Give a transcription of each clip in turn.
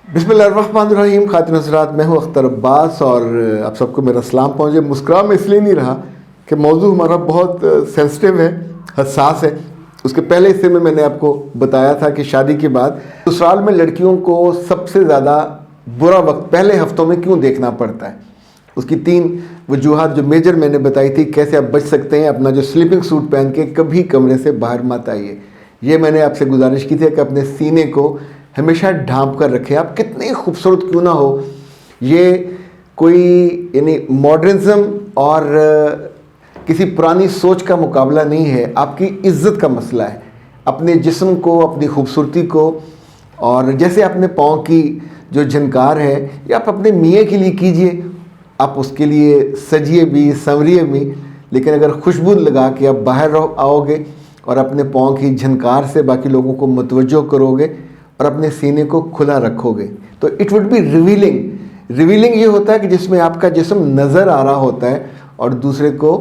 بسم اللہ الرحمن الرحیم. خاتون حضرات، میں ہوں اختر عباس اور آپ سب کو میرا سلام پہنچے. مسکرا میں اس لیے نہیں رہا کہ موضوع ہمارا بہت سینسٹیو ہے، حساس ہے. اس کے پہلے حصے میں نے آپ کو بتایا تھا کہ شادی کے بعد سسرال میں لڑکیوں کو سب سے زیادہ برا وقت پہلے ہفتوں میں کیوں دیکھنا پڑتا ہے. اس کی 3 وجوہات جو میجر میں نے بتائی تھی، کیسے آپ بچ سکتے ہیں. اپنا جو سلیپنگ سوٹ پہن کے کبھی کمرے سے باہر مت آئیے. یہ میں نے آپ سے گزارش کی تھی کہ اپنے سینے کو ہمیشہ ڈھانپ کر رکھیں. آپ کتنے خوبصورت کیوں نہ ہو. یہ کوئی یعنی ماڈرنزم اور کسی پرانی سوچ کا مقابلہ نہیں ہے، آپ کی عزت کا مسئلہ ہے. اپنے جسم کو، اپنی خوبصورتی کو، اور جیسے اپنے پاؤں کی جو جھنکار ہے یہ آپ اپنے میاں کے لیے کیجئے. آپ اس کے لیے سجیے بھی، سنوریے بھی، لیکن اگر خوشبو لگا کے آپ باہر آؤ گے اور اپنے پاؤں کی جھنکار سے باقی لوگوں کو متوجہ کرو گے اور اپنے سینے کو کھلا رکھو گے تو it would be revealing. Revealing یہ ہوتا ہے کہ جس میں آپ کا جسم نظر آ رہا ہوتا ہے اور دوسرے کو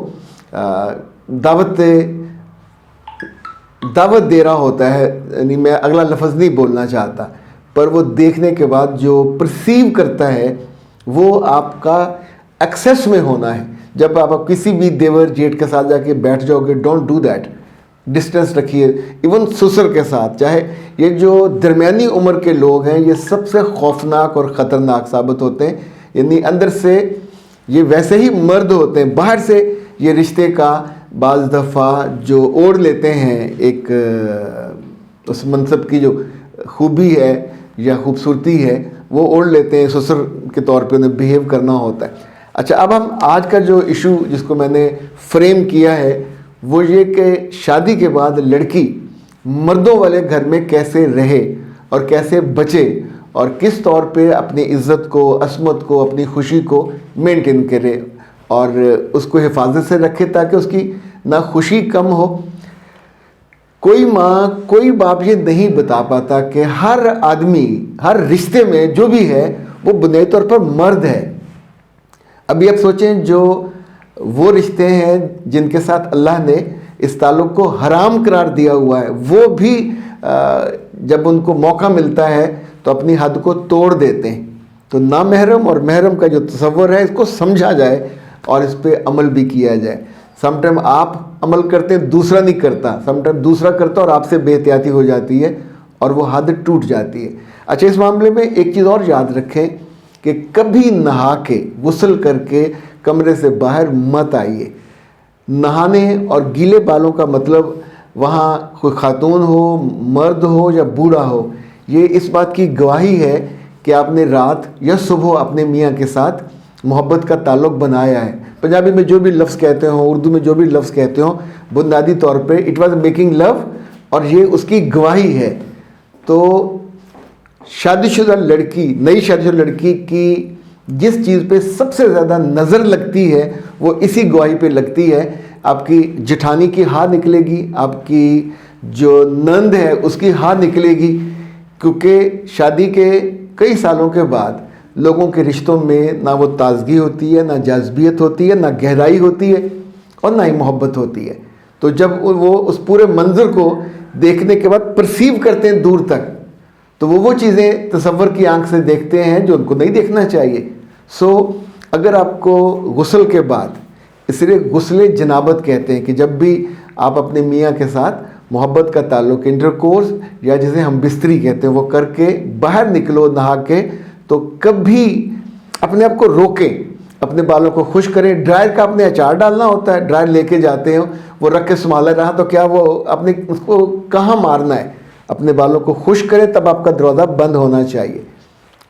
دعوت دے رہا ہوتا ہے. یعنی میں اگلا لفظ نہیں بولنا چاہتا، پر وہ دیکھنے کے بعد جو پرسیو کرتا ہے وہ آپ کا ایکسیس میں ہونا ہے. جب آپ کسی بھی دیور جیٹ کے ساتھ جا کے بیٹھ جاؤ گے، ڈونٹ ڈو دیٹ. ڈسٹینس رکھیے. ایون سسر کے ساتھ، چاہے یہ جو درمیانی عمر کے لوگ ہیں یہ سب سے خوفناک اور خطرناک ثابت ہوتے ہیں. یعنی اندر سے یہ ویسے ہی مرد ہوتے ہیں، باہر سے یہ رشتے کا بعض دفعہ جو اوڑھ لیتے ہیں ایک اس منصب کی جو خوبی ہے یا خوبصورتی ہے وہ اوڑھ لیتے ہیں. سسر کے طور پہ انہیں بیہیو کرنا ہوتا ہے. اچھا، اب ہم آج کا جو ایشو جس کو میں نے فریم کیا ہے وہ یہ کہ شادی کے بعد لڑکی مردوں والے گھر میں کیسے رہے اور کیسے بچے اور کس طور پہ اپنی عزت کو، عصمت کو، اپنی خوشی کو مینٹین کرے اور اس کو حفاظت سے رکھے تاکہ اس کی نہ خوشی کم ہو. کوئی ماں، کوئی باپ یہ نہیں بتا پاتا کہ ہر آدمی ہر رشتے میں جو بھی ہے وہ بنیادی طور پر مرد ہے. ابھی آپ سوچیں، جو وہ رشتے ہیں جن کے ساتھ اللہ نے اس تعلق کو حرام قرار دیا ہوا ہے، وہ بھی جب ان کو موقع ملتا ہے تو اپنی حد کو توڑ دیتے ہیں. تو نامحرم اور محرم کا جو تصور ہے اس کو سمجھا جائے اور اس پہ عمل بھی کیا جائے. سم ٹائم آپ عمل کرتے ہیں، دوسرا نہیں کرتا. سم ٹائم دوسرا کرتا اور آپ سے بے احتیاطی ہو جاتی ہے اور وہ حد ٹوٹ جاتی ہے. اچھا، اس معاملے میں ایک چیز اور یاد رکھیں کہ کبھی نہا کے، غسل کر کے کمرے سے باہر مت آئیے. نہانے اور گیلے بالوں کا مطلب وہاں کوئی خاتون ہو، مرد ہو یا بوڑھا ہو، یہ اس بات کی گواہی ہے کہ آپ نے رات یا صبح اپنے میاں کے ساتھ محبت کا تعلق بنایا ہے. پنجابی میں جو بھی لفظ کہتے ہوں، اردو میں جو بھی لفظ کہتے ہوں، بنیادی طور پہ اٹ واز میکنگ لو، اور یہ اس کی گواہی ہے. تو شادی شدہ لڑکی، نئی شادی شدہ لڑکی کی جس چیز پہ سب سے زیادہ نظر لگتی ہے وہ اسی گواہی پہ لگتی ہے. آپ کی جٹھانی کی ہاں نکلے گی، آپ کی جو نند ہے اس کی ہاں نکلے گی، کیونکہ شادی کے کئی سالوں کے بعد لوگوں کے رشتوں میں نہ وہ تازگی ہوتی ہے، نہ جاذبیت ہوتی ہے، نہ گہرائی ہوتی ہے اور نہ ہی محبت ہوتی ہے. تو جب وہ اس پورے منظر کو دیکھنے کے بعد پرسیو کرتے ہیں دور تک، تو وہ چیزیں تصور کی آنکھ سے دیکھتے ہیں جو ان کو نہیں دیکھنا چاہیے. اگر آپ کو غسل کے بعد، اس لیے غسل جنابت کہتے ہیں کہ جب بھی آپ اپنے میاں کے ساتھ محبت کا تعلق، انٹرکورس یا جسے ہم بستری کہتے ہیں، وہ کر کے باہر نکلو نہا کے، تو کبھی اپنے آپ کو روکیں، اپنے بالوں کو خشک کریں. ڈرائر کا اپنے اچار ڈالنا ہوتا ہے، ڈرائر لے کے جاتے ہیں، وہ رکھ کے سنبھالا رہا تو کیا وہ اپنے اس کو کہاں مارنا ہے. اپنے بالوں کو خشک کریں، تب آپ کا دروازہ بند ہونا چاہیے.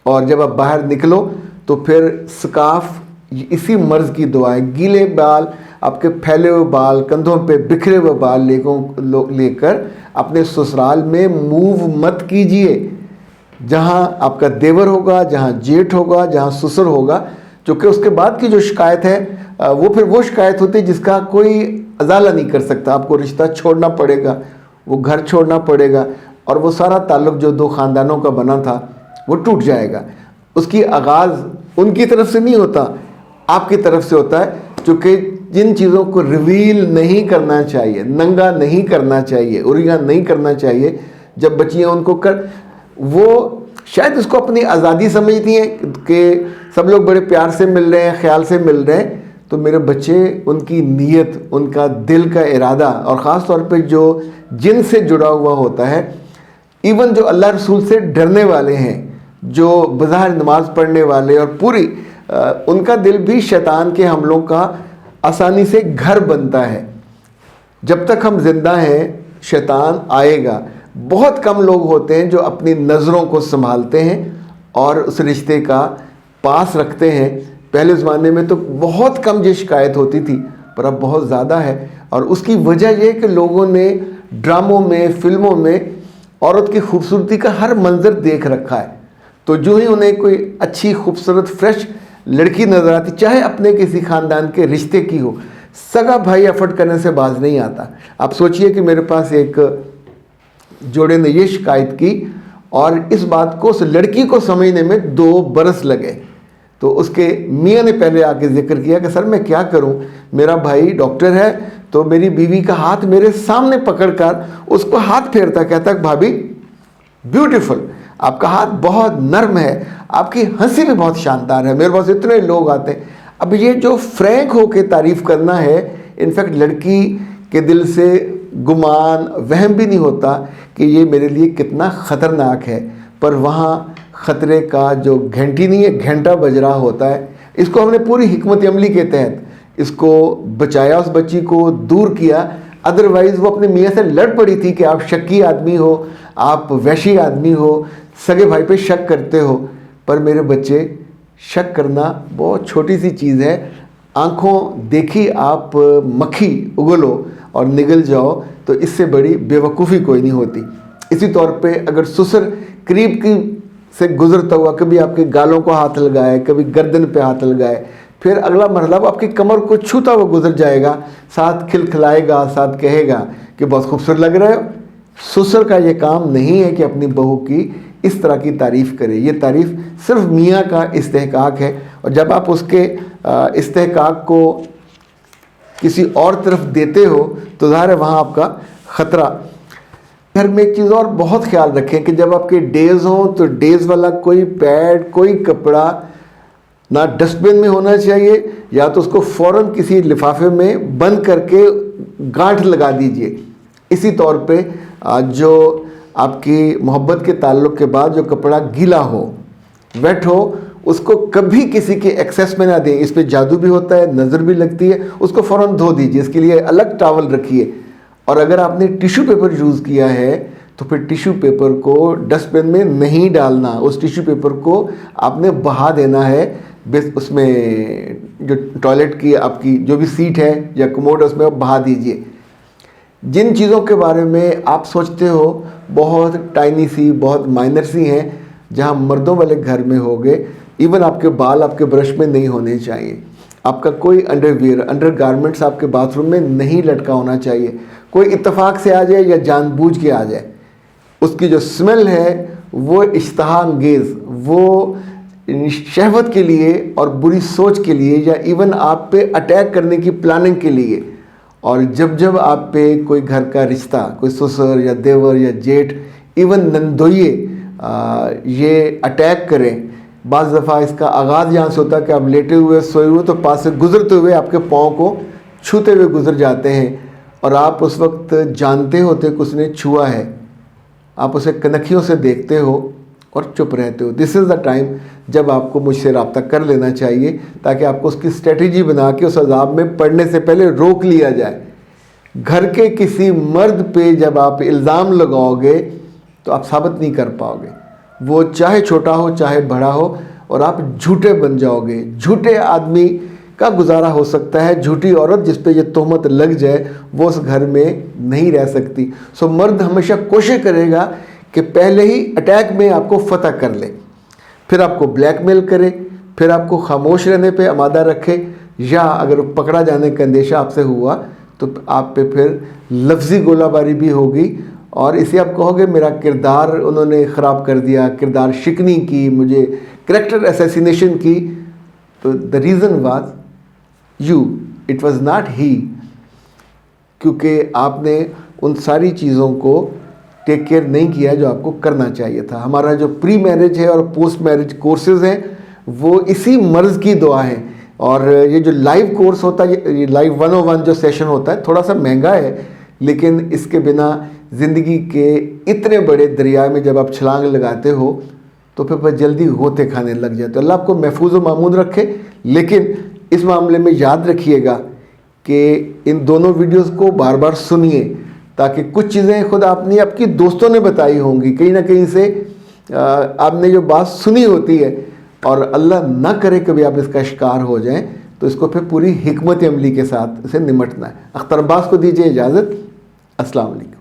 اور جب آپ باہر نکلو تو پھر سکارف، اسی مرض کی دعا ہے. گیلے بال، آپ کے پھیلے ہوئے بال، کندھوں پہ بکھرے ہوئے بال لے کر اپنے سسرال میں موو مت کیجئے. جہاں آپ کا دیور ہوگا، جہاں جیٹھ ہوگا، جہاں سسر ہوگا، چونکہ اس کے بعد کی جو شکایت ہے وہ پھر وہ شکایت ہوتی ہے جس کا کوئی ازالہ نہیں کر سکتا. آپ کو رشتہ چھوڑنا پڑے گا، وہ گھر چھوڑنا پڑے گا، اور وہ سارا تعلق جو 2 خاندانوں کا بنا تھا وہ ٹوٹ جائے گا. اس کی آغاز ان کی طرف سے نہیں ہوتا، آپ کی طرف سے ہوتا ہے. چونکہ جن چیزوں کو ریویل نہیں کرنا چاہیے، ننگا نہیں کرنا چاہیے، اریاں نہیں کرنا چاہیے، جب بچیاں ان کو وہ شاید اس کو اپنی آزادی سمجھتی ہیں کہ سب لوگ بڑے پیار سے مل رہے ہیں، خیال سے مل رہے ہیں، تو میرے بچے ان کی نیت، ان کا دل کا ارادہ، اور خاص طور پہ جو جن سے جڑا ہوا ہوتا ہے، ایون جو اللہ رسول سے ڈرنے والے ہیں، جو بظاہر نماز پڑھنے والے، اور پوری ان کا دل بھی شیطان کے حملوں کا آسانی سے گھر بنتا ہے۔ جب تک ہم زندہ ہیں شیطان آئے گا۔ بہت کم لوگ ہوتے ہیں جو اپنی نظروں کو سنبھالتے ہیں اور اس رشتے کا پاس رکھتے ہیں۔ پہلے زمانے میں تو بہت کم یہ شکایت ہوتی تھی، پر اب بہت زیادہ ہے، اور اس کی وجہ یہ کہ لوگوں نے ڈراموں میں، فلموں میں عورت کی خوبصورتی کا ہر منظر دیکھ رکھا ہے، تو جو ہی انہیں کوئی اچھی خوبصورت فریش لڑکی نظر آتی، چاہے اپنے کسی خاندان کے رشتے کی ہو، سگا بھائی ایفرٹ کرنے سے باز نہیں آتا۔ آپ سوچئے کہ میرے پاس ایک جوڑے نے یہ شکایت کی، اور اس بات کو اس لڑکی کو سمجھنے میں 2 برس لگے، تو اس کے میاں نے پہلے آ کے ذکر کیا کہ سر میں کیا کروں، میرا بھائی ڈاکٹر ہے، تو میری بیوی کا ہاتھ میرے سامنے پکڑ کر اس کو ہاتھ پھیرتا، کہتا کہ بھابھی بیوٹیفل، آپ کا ہاتھ بہت نرم ہے، آپ کی ہنسی بھی بہت شاندار ہے، میرے پاس اتنے لوگ آتے ہیں۔ اب یہ جو فرینک ہو کے تعریف کرنا ہے، انفیکٹ لڑکی کے دل سے گمان، وہم بھی نہیں ہوتا کہ یہ میرے لیے کتنا خطرناک ہے، پر وہاں خطرے کا جو گھنٹی نہیں ہے، گھنٹا بج رہا ہوتا ہے۔ اس کو ہم نے پوری حکمت عملی کے تحت اس کو بچایا، اس بچی کو دور کیا، ادروائز وہ اپنے میاں سے لڑ پڑی تھی کہ آپ شکی آدمی ہو، آپ وحشی آدمی ہو، سگے بھائی پہ شک کرتے ہو۔ پر میرے بچے، شک کرنا بہت چھوٹی سی چیز ہے، آنکھوں دیکھی آپ مکھی اگلو اور نگل جاؤ، تو اس سے بڑی بے وقوفی کوئی نہیں ہوتی۔ اسی طور پہ اگر سسر قریب کی سے گزرتا ہوا کبھی آپ کے گالوں کو ہاتھ لگائے، کبھی گردن پہ ہاتھ لگائے، پھر اگلا مرحلہ وہ آپ کی کمر کو چھوتا ہوا گزر جائے گا، ساتھ کھلکھلائے گا، ساتھ کہے گا کہ بہت خوبصورت لگ رہے ہو۔ سسر کا یہ کام نہیں ہے کہ اپنی بہو کی اس طرح کی تعریف کرے، یہ تعریف صرف میاں کا استحقاق ہے، اور جب آپ اس کے استحقاق کو کسی اور طرف دیتے ہو تو ظاہر ہے وہاں آپ کا خطرہ۔ گھر میں ایک چیز اور بہت خیال رکھیں کہ جب آپ کے ڈیز ہوں تو ڈیز والا کوئی پیڈ، کوئی کپڑا نہ ڈسٹ بن میں ہونا چاہیے، یا تو اس کو فوراً کسی لفافے میں بند کر کے گانٹھ لگا دیجئے۔ اسی طور پہ جو آپ کی محبت کے تعلق کے بعد جو کپڑا گیلا ہو، ویٹ ہو، اس کو کبھی کسی کے ایکسیس میں نہ دیں، اس پہ جادو بھی ہوتا ہے، نظر بھی لگتی ہے، اس کو فوراً دھو دیجئے، اس کے لیے الگ ٹاول رکھیے۔ اور اگر آپ نے ٹیشو پیپر یوز کیا ہے تو پھر ٹیشو پیپر کو ڈسٹ بن میں نہیں ڈالنا، اس ٹیشو پیپر کو آپ نے بہا دینا ہے، اس میں جو ٹوائلٹ کی آپ کی جو بھی سیٹ ہے یا کموڈ ہے اس میں آپ بہا دیجئے۔ جن چیزوں کے بارے میں آپ سوچتے ہو بہت ٹائنی سی، بہت مائنر سی ہیں، جہاں مردوں والے گھر میں ہوگے، ایون آپ کے بال آپ کے برش میں نہیں ہونے چاہیے، آپ کا کوئی انڈر ویئر، انڈر گارمنٹس آپ کے باتھ روم میں نہیں لٹکا ہونا چاہیے، کوئی اتفاق سے آ جائے یا جان بوجھ کے آ جائے، اس کی جو سمیل ہے وہ اشتہا انگیز، وہ شہوت کے لیے اور بری سوچ کے لیے، یا ایون آپ پہ اٹیک کرنے کی پلاننگ کے لیے۔ اور جب آپ پہ کوئی گھر کا رشتہ، کوئی سسر یا دیور یا جیٹھ، ایون نندوئیے یہ اٹیک کریں، بعض دفعہ اس کا آغاز یہاں سے ہوتا ہے کہ آپ لیٹے ہوئے، سوئے ہوئے، تو پاس سے گزرتے ہوئے آپ کے پاؤں کو چھوتے ہوئے گزر جاتے ہیں، اور آپ اس وقت جانتے ہوتے کہ اس نے چھوا ہے، آپ اسے کنکھیوں سے دیکھتے ہو اور چپ رہتے ہو۔ دس از دا ٹائم جب آپ کو مجھ سے رابطہ کر لینا چاہیے، تاکہ آپ کو اس کی اسٹریٹجی بنا کے اس عذاب میں پڑنے سے پہلے روک لیا جائے۔ گھر کے کسی مرد پہ جب آپ الزام لگاؤ گے تو آپ ثابت نہیں کر پاؤ گے، وہ چاہے چھوٹا ہو چاہے بڑا ہو، اور آپ جھوٹے بن جاؤ گے۔ جھوٹے آدمی کا گزارا ہو سکتا ہے، جھوٹی عورت جس پہ یہ تہمت لگ جائے وہ اس گھر میں نہیں رہ سکتی۔ سو مرد ہمیشہ کوشش کرے گا کہ پہلے ہی اٹیک میں آپ کو فتح کر لے، پھر آپ کو بلیک میل کرے، پھر آپ کو خاموش رہنے پہ آمادہ رکھے، یا اگر پکڑا جانے کا اندیشہ آپ سے ہوا تو آپ پہ پھر لفظی گولہ باری بھی ہوگی، اور اسے آپ کہو گے میرا کردار انہوں نے خراب کر دیا، کردار شکنی کی، مجھے کریکٹر اسیسینیشن کی۔ تو the reason was you, it was not he، کیونکہ آپ نے ان ساری چیزوں کو ٹیک کیئر نہیں کیا جو آپ کو کرنا چاہیے تھا. ہمارا جو پری میرج ہے اور پوسٹ میرج کورسز ہیں وہ اسی مرض کی دعا ہے. اور یہ جو لائیو کورس ہوتا ہے, یہ لائیو 101 جو سیشن ہوتا ہے, تھوڑا سا مہنگا ہے, لیکن اس کے بنا زندگی کے اتنے بڑے دریا میں جب آپ چھلانگ لگاتے ہو تو پھر جلدی غوطے کھانے لگ جاتے. اللہ آپ کو محفوظ و مامون رکھے. لیکن اس معاملے میں یاد رکھیے گا کہ ان دونوں ویڈیوز کو بار بار سنیے, تاکہ کچھ چیزیں خود آپ کے دوستوں نے بتائی ہوں گی, کہیں نہ کہیں سے آپ نے جو بات سنی ہوتی ہے, اور اللہ نہ کرے کبھی آپ اس کا شکار ہو جائیں, تو اس کو پھر پوری حکمت عملی کے ساتھ اسے نمٹنا ہے. اختر عباس کو دیجیے اجازت. السلام علیکم.